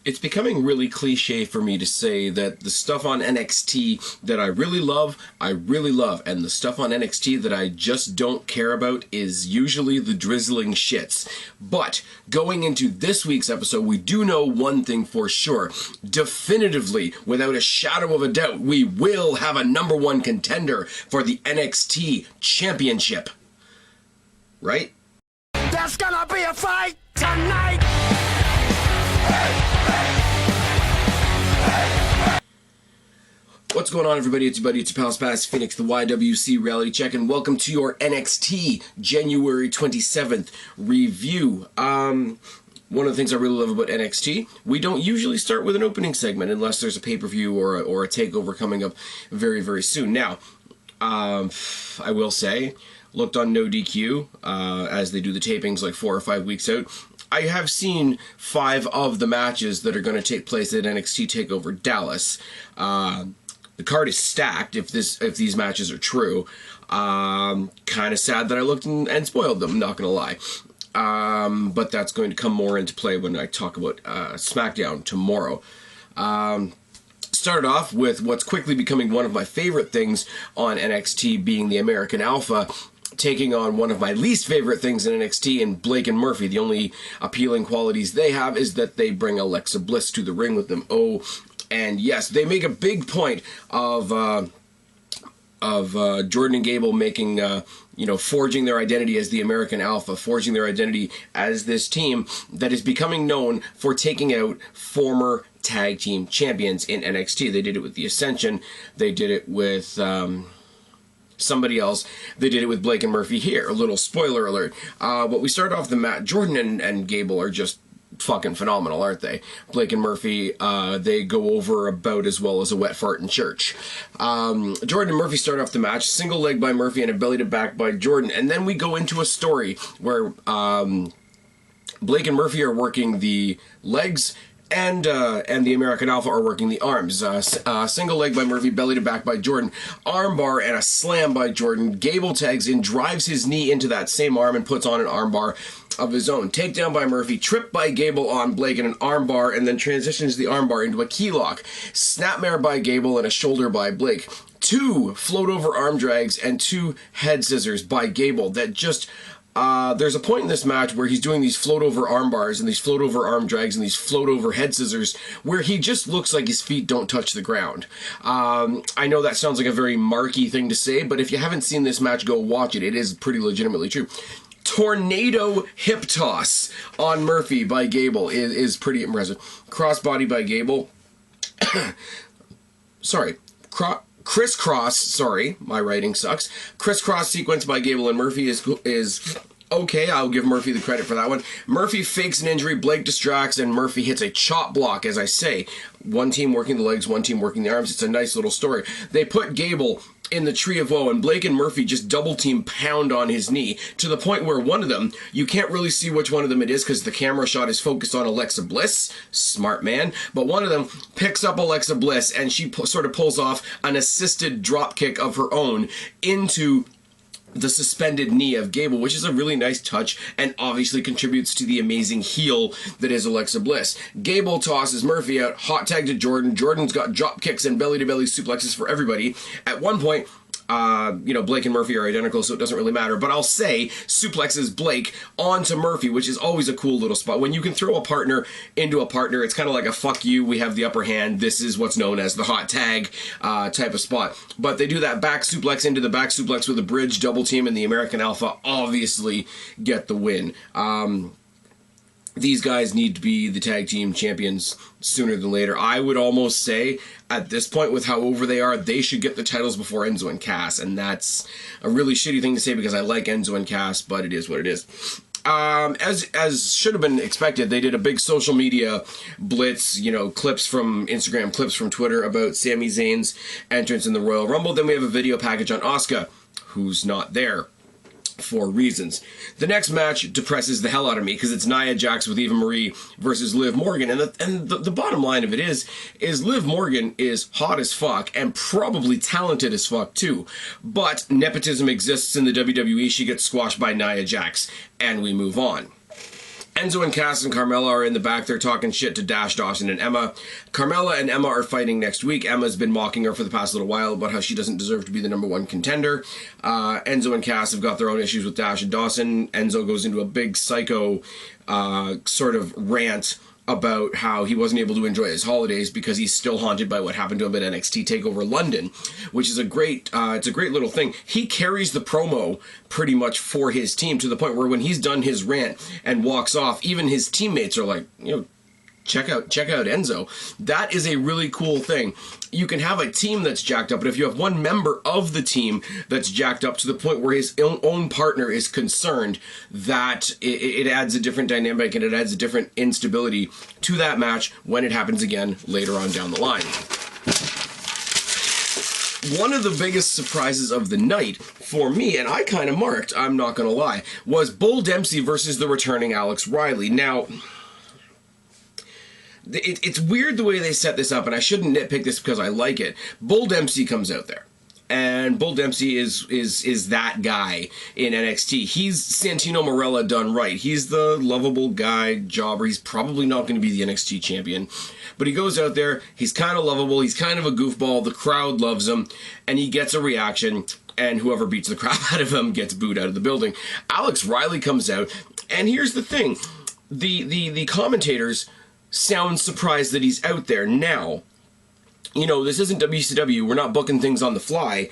It's becoming really cliche for me to say that the stuff on NXT that I really love, and the stuff on NXT that I just don't care about is usually the drizzling shits. But going into this week's episode, we do know one thing for sure. Definitively, without a shadow of a doubt, we will have a #1 contender for the NXT Championship. Right? There's gonna be a fight tonight! What's going on, everybody? It's your buddy, it's your pal Spaz, Phoenix, the YWC Reality Check, and welcome to your NXT January 27th review. One of the things I really love about NXT, we don't usually start with an opening segment unless there's a pay-per-view or a takeover coming up very, very soon. Now, I will say, looked on No DQ, as they do the tapings like 4 or 5 weeks out. I have seen 5 of the matches that are going to take place at NXT TakeOver Dallas. The card is stacked if these matches are true. Kind of sad that I looked and spoiled them, not going to lie. But that's going to come more into play when I talk about SmackDown tomorrow. Started off with what's quickly becoming one of my favorite things on NXT, being the American Alpha, taking on one of my least favorite things in NXT in Blake and Murphy. The only appealing qualities they have is that they bring Alexa Bliss to the ring with them. Oh, and yes, they make a big point of Jordan and Gable making, forging their identity as the American Alpha, forging their identity as this team that is becoming known for taking out former tag team champions in NXT. They did it with the Ascension. They did it with somebody else. They did it with Blake and Murphy here. A little spoiler alert. But we start off the match. Jordan and Gable are just fucking phenomenal, aren't they? Blake and Murphy, they go over about as well as a wet fart in church. Jordan and Murphy start off the match, single leg by Murphy and a belly to back by Jordan, and then we go into a story where Blake and Murphy are working the legs, and the American Alpha are working the arms. Single leg by Murphy, belly to back by Jordan, arm bar and a slam by Jordan. Gable tags in, drives his knee into that same arm and puts on an arm bar of his own. Takedown by Murphy, trip by Gable on Blake and an arm bar, and then transitions the arm bar into a key lock. Snapmare by Gable and a shoulder by Blake. 2 float over arm drags and 2 head scissors by Gable that just... there's a point in this match where he's doing these float over arm bars and these float over arm drags and these float over head scissors where he just looks like his feet don't touch the ground. I know that sounds like a very marky thing to say, but if you haven't seen this match, go watch it. It is pretty legitimately true. Tornado hip toss on Murphy by Gable is pretty impressive. Crossbody by Gable. Sorry. Crisscross, sorry, my writing sucks. Crisscross sequence by Gable and Murphy is okay. I'll give Murphy the credit for that one. Murphy fakes an injury, Blake distracts, and Murphy hits a chop block, as I say. One team working the legs, one team working the arms. It's a nice little story. They put Gable in the Tree of Woe, and Blake and Murphy just double team pound on his knee to the point where one of them, you can't really see which one of them it is because the camera shot is focused on Alexa Bliss, smart man, but one of them picks up Alexa Bliss and she sort of pulls off an assisted drop kick of her own into the suspended knee of Gable, which is a really nice touch and obviously contributes to the amazing heel that is Alexa Bliss. Gable tosses Murphy out, hot tag to Jordan. Jordan's got drop kicks and belly-to-belly suplexes for everybody. At one point, Blake and Murphy are identical, so it doesn't really matter. But I'll say suplexes Blake onto Murphy, which is always a cool little spot. When you can throw a partner into a partner, it's kind of like a fuck you, we have the upper hand. This is what's known as the hot tag type of spot. But they do that back suplex into the back suplex with a bridge, double team, and the American Alpha obviously get the win. These guys need to be the tag team champions sooner than later. I would almost say, at this point, with how over they are, they should get the titles before Enzo and Cass. And that's a really shitty thing to say because I like Enzo and Cass, but it is what it is. As should have been expected, they did a big social media blitz, clips from Instagram, clips from Twitter about Sami Zayn's entrance in the Royal Rumble. Then we have a video package on Asuka, who's not there for reasons. The next match depresses the hell out of me because it's Nia Jax with Eva Marie versus Liv Morgan, and the bottom line of it is Liv Morgan is hot as fuck and probably talented as fuck too, but nepotism exists in the WWE. She gets squashed by Nia Jax, and we move on. Enzo and Cass and Carmella are in the back. They're talking shit to Dash, Dawson, and Emma. Carmella and Emma are fighting next week. Emma's been mocking her for the past little while about how she doesn't deserve to be the #1 contender. Enzo and Cass have got their own issues with Dash and Dawson. Enzo goes into a big psycho sort of rant about how he wasn't able to enjoy his holidays because he's still haunted by what happened to him at NXT TakeOver London, which is a great, it's a great little thing. He carries the promo pretty much for his team to the point where when he's done his rant and walks off, even his teammates are like, you know, check out Enzo. That is a really cool thing. You can have a team that's jacked up, but if you have one member of the team that's jacked up to the point where his own partner is concerned, that it adds a different dynamic and it adds a different instability to that match when it happens again later on down the line. One of the biggest surprises of the night for me, and I kind of marked, I'm not going to lie, was Bull Dempsey versus the returning Alex Riley. Now, it's weird the way they set this up, and I shouldn't nitpick this because I like it. Bull Dempsey comes out there, and Bull Dempsey is that guy in NXT. He's Santino Marella done right. He's the lovable guy, jobber. He's probably not going to be the NXT champion, but he goes out there. He's kind of lovable. He's kind of a goofball. The crowd loves him, and he gets a reaction, and whoever beats the crap out of him gets booed out of the building. Alex Riley comes out, and here's the thing. The commentators sound surprised that he's out there. Now, you know, this isn't WCW. We're not booking things on the fly.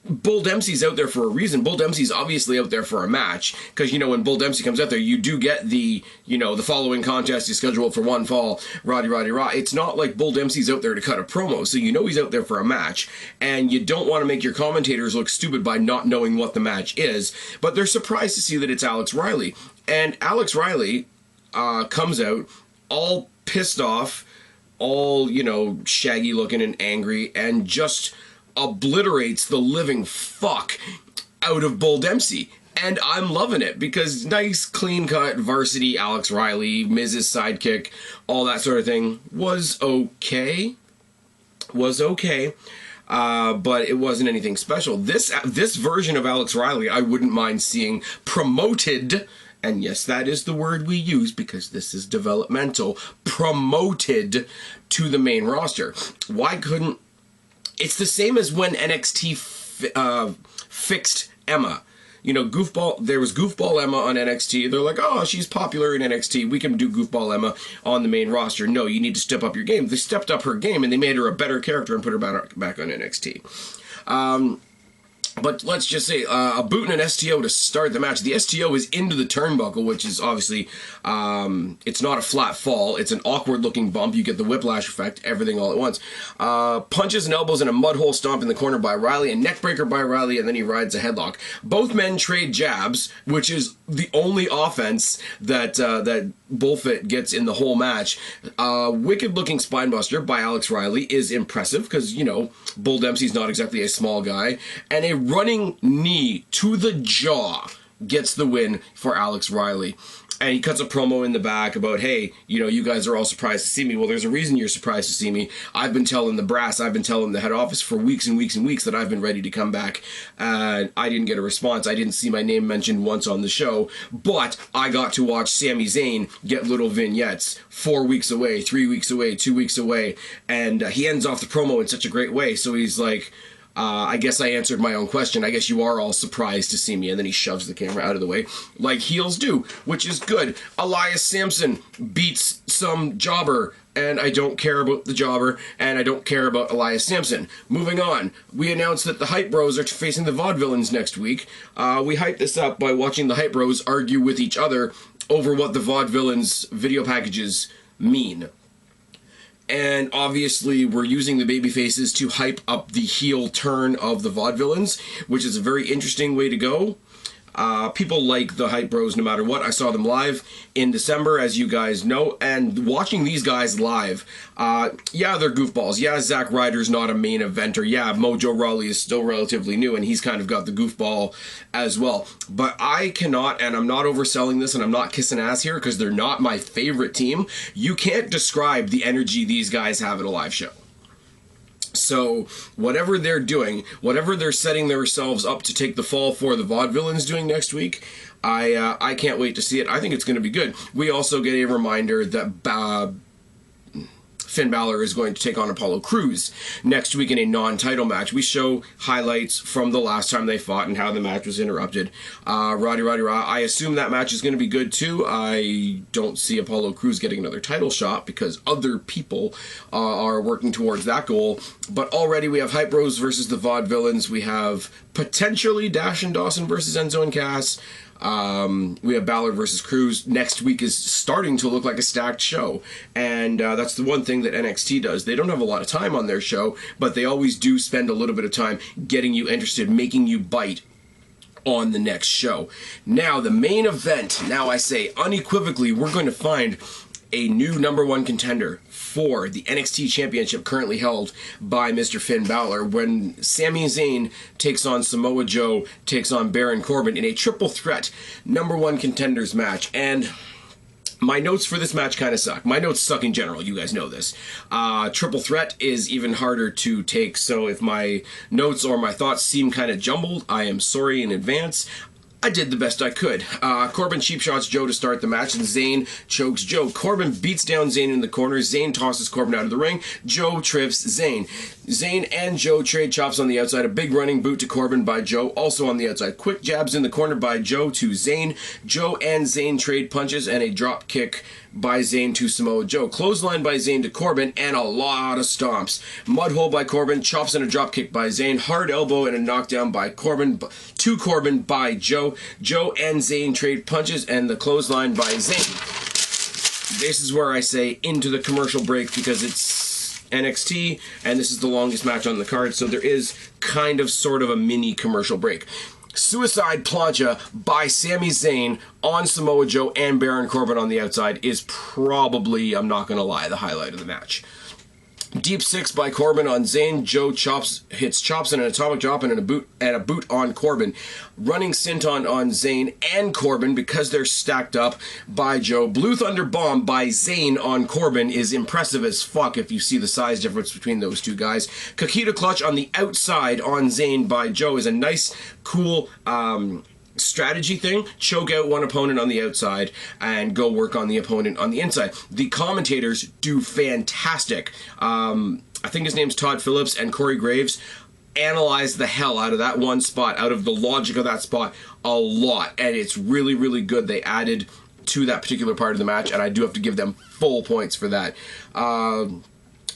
Bull Dempsey's out there for a reason. Bull Dempsey's obviously out there for a match, because, you know, when Bull Dempsey comes out there, you do get the, you know, the following contest is scheduled for one fall, Roddy Rah. It's not like Bull Dempsey's out there to cut a promo, so you know he's out there for a match, and you don't want to make your commentators look stupid by not knowing what the match is, but they're surprised to see that it's Alex Riley. And Alex Riley comes out all pissed off, all, you know, shaggy looking and angry, and just obliterates the living fuck out of Bull Dempsey. And I'm loving it, because nice, clean-cut, varsity Alex Riley, Miz's sidekick, all that sort of thing, was okay. But it wasn't anything special. This version of Alex Riley, I wouldn't mind seeing promoted. And yes, that is the word we use because this is developmental, promoted to the main roster. Why couldn't... It's the same as when NXT fixed Emma. You know, there was Goofball Emma on NXT. They're like, oh, she's popular in NXT. We can do Goofball Emma on the main roster. No, you need to step up your game. They stepped up her game and they made her a better character and put her back on NXT. But let's just say a boot and an STO to start the match. The STO is into the turnbuckle, which is obviously, it's not a flat fall. It's an awkward-looking bump. You get the whiplash effect, everything all at once. Punches and elbows and a mud hole stomp in the corner by Riley, a neckbreaker by Riley, and then he rides a headlock. Both men trade jabs, which is the only offense that Bullfit gets in the whole match. Wicked-looking spinebuster by Alex Riley is impressive because, you know, Bull Dempsey's not exactly a small guy. And a running knee to the jaw gets the win for Alex Riley. And he cuts a promo in the back about, hey, you know, you guys are all surprised to see me. Well, there's a reason you're surprised to see me. I've been telling the brass, I've been telling the head office for weeks and weeks and weeks that I've been ready to come back. I didn't get a response. I didn't see my name mentioned once on the show. But I got to watch Sami Zayn get little vignettes 4 weeks away, 3 weeks away, 2 weeks away. And he ends off the promo in such a great way. So he's like... I guess I answered my own question. I guess you are all surprised to see me. And then he shoves the camera out of the way, like heels do, which is good. Elias Sampson beats some jobber, and I don't care about the jobber, and I don't care about Elias Sampson. Moving on, we announced that the Hype Bros are facing the Vaudevillains next week. We hyped this up by watching the Hype Bros argue with each other over what the Vaudevillains video packages mean. And obviously, we're using the babyfaces to hype up the heel turn of the Vaudevillains, which is a very interesting way to go. People like the Hype Bros no matter what. I saw them live in December, as you guys know, and watching these guys live, yeah, they're goofballs. Yeah, Zack Ryder's not a main eventer. Yeah, Mojo Rawley is still relatively new, and he's kind of got the goofball as well. But I cannot, and I'm not overselling this, and I'm not kissing ass here, because they're not my favorite team. You can't describe the energy these guys have at a live show. So, whatever they're doing, whatever they're setting themselves up to take the fall for the Vaudevillains doing next week, I can't wait to see it. I think it's going to be good. We also get a reminder that Finn Balor is going to take on Apollo Crews next week in a non-title match. We show highlights from the last time they fought and how the match was interrupted. Roddy Rah. I assume that match is going to be good too. I don't see Apollo Crews getting another title shot because other people are working towards that goal. But already we have Hype Bros versus the Vaudevillains. We have potentially Dash and Dawson versus Enzo and Cass. We have Balor versus Crews. Next week is starting to look like a stacked show, and that's the one thing that NXT does. They don't have a lot of time on their show, but they always do spend a little bit of time getting you interested, making you bite on the next show. Now, the main event. Now, I say unequivocally, we're going to find a new #1 contender for the NXT Championship currently held by Mr. Finn Balor when Sami Zayn takes on Samoa Joe, takes on Baron Corbin in a triple threat #1 contenders match. And my notes for this match kind of suck. My notes suck in general, you guys know this. Triple threat is even harder to take, so if my notes or my thoughts seem kind of jumbled, I am sorry in advance. I did the best I could. Corbin cheap shots Joe to start the match, and Zayn chokes Joe. Corbin beats down Zayn in the corner. Zayn tosses Corbin out of the ring. Joe trips Zayn. Zayn and Joe trade chops on the outside. A big running boot to Corbin by Joe, also on the outside. Quick jabs in the corner by Joe to Zayn. Joe and Zayn trade punches, and a drop kick by Zayn to Samoa Joe. Clothesline by Zayn to Corbin, and a lot of stomps. Mudhole by Corbin, chops and a drop kick by Zayn. Hard elbow and a knockdown by Corbin to Corbin by Joe. Joe and Zayn trade punches, and the clothesline by Zayn. This is where I say into the commercial break because it's NXT, and this is the longest match on the card, so there is kind of sort of a mini commercial break. Suicide plancha by Sami Zayn on Samoa Joe and Baron Corbin on the outside is probably, I'm not going to lie, the highlight of the match. Deep six by Corbin on Zayn. Joe hits chops and an atomic drop and a boot on Corbin. Running senton on Zayn and Corbin because they're stacked up by Joe. Blue Thunder Bomb by Zayn on Corbin is impressive as fuck if you see the size difference between those two guys. Kakita Clutch on the outside on Zayn by Joe is a nice, cool strategy thing. Choke out one opponent on the outside and go work on the opponent on the inside. The commentators do fantastic. I think his name's Todd Phillips and Corey Graves analyze the hell out of that one spot, out of the logic of that spot a lot, and it's really, really good. They added to that particular part of the match, and I do have to give them full points for that.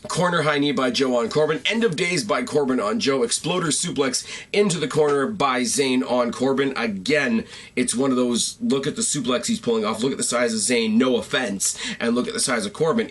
Corner high knee by Joe on Corbin. End of days by Corbin on Joe. Exploder suplex into the corner by Zayn on Corbin. Again, it's one of those, look at the suplex he's pulling off. Look at the size of Zayn, no offense. And look at the size of Corbin.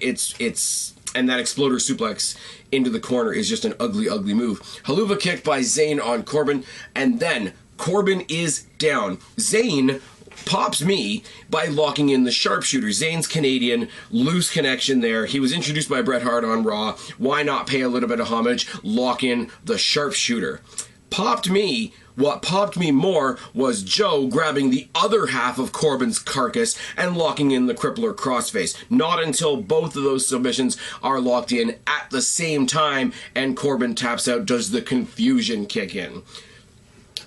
And that exploder suplex into the corner is just an ugly, ugly move. Haluva kick by Zayn on Corbin. And then Corbin is down. Zayn pops me by locking in the sharpshooter. Zayn's Canadian, loose connection there. He was introduced by Bret Hart on Raw. Why not pay a little bit of homage? Lock in the sharpshooter. Popped me. What popped me more was Joe grabbing the other half of Corbin's carcass and locking in the crippler crossface. Not until both of those submissions are locked in at the same time and Corbin taps out does the confusion kick in.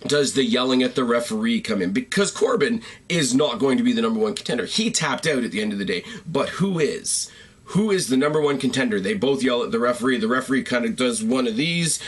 Does the yelling at the referee come in? Because Corbin is not going to be the #1 contender. He tapped out at the end of the day. But who is? Who is the #1 contender? They both yell at the referee. The referee kind of does one of these.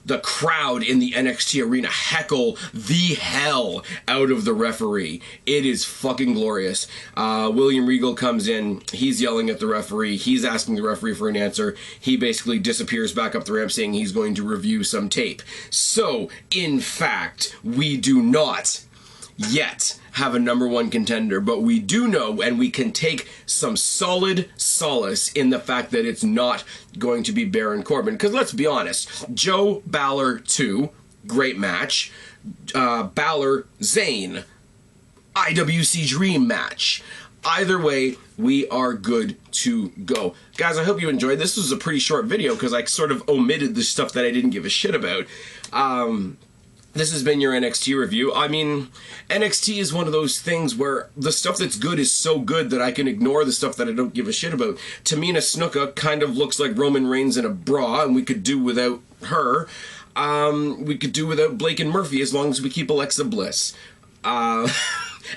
The crowd in the NXT arena heckle the hell out of the referee. It is fucking glorious. William Regal comes in. He's yelling at the referee. He's asking the referee for an answer. He basically disappears back up the ramp saying he's going to review some tape. So, in fact, we do not yet have a #1 contender, but we do know and we can take some solid solace in the fact that it's not going to be Baron Corbin. Because let's be honest, Joe Balor 2, great match. Balor Zayn, IWC Dream match. Either way, we are good to go. Guys, I hope you enjoyed. This was a pretty short video because I sort of omitted the stuff that I didn't give a shit about. This has been your NXT review. I mean, NXT is one of those things where the stuff that's good is so good that I can ignore the stuff that I don't give a shit about. Tamina Snuka kind of looks like Roman Reigns in a bra, and we could do without her. We could do without Blake and Murphy as long as we keep Alexa Bliss.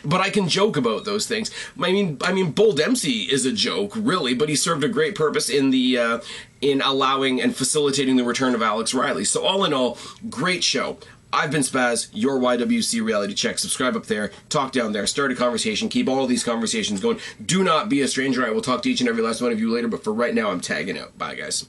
But I can joke about those things. I mean, Bull Dempsey is a joke, really, but he served a great purpose in the in allowing and facilitating the return of Alex Riley. So all in all, great show. I've been Spaz, your YWC Reality Check. Subscribe up there, talk down there, start a conversation, keep all of these conversations going. Do not be a stranger. I will talk to each and every last one of you later, but for right now, I'm tagging out. Bye, guys.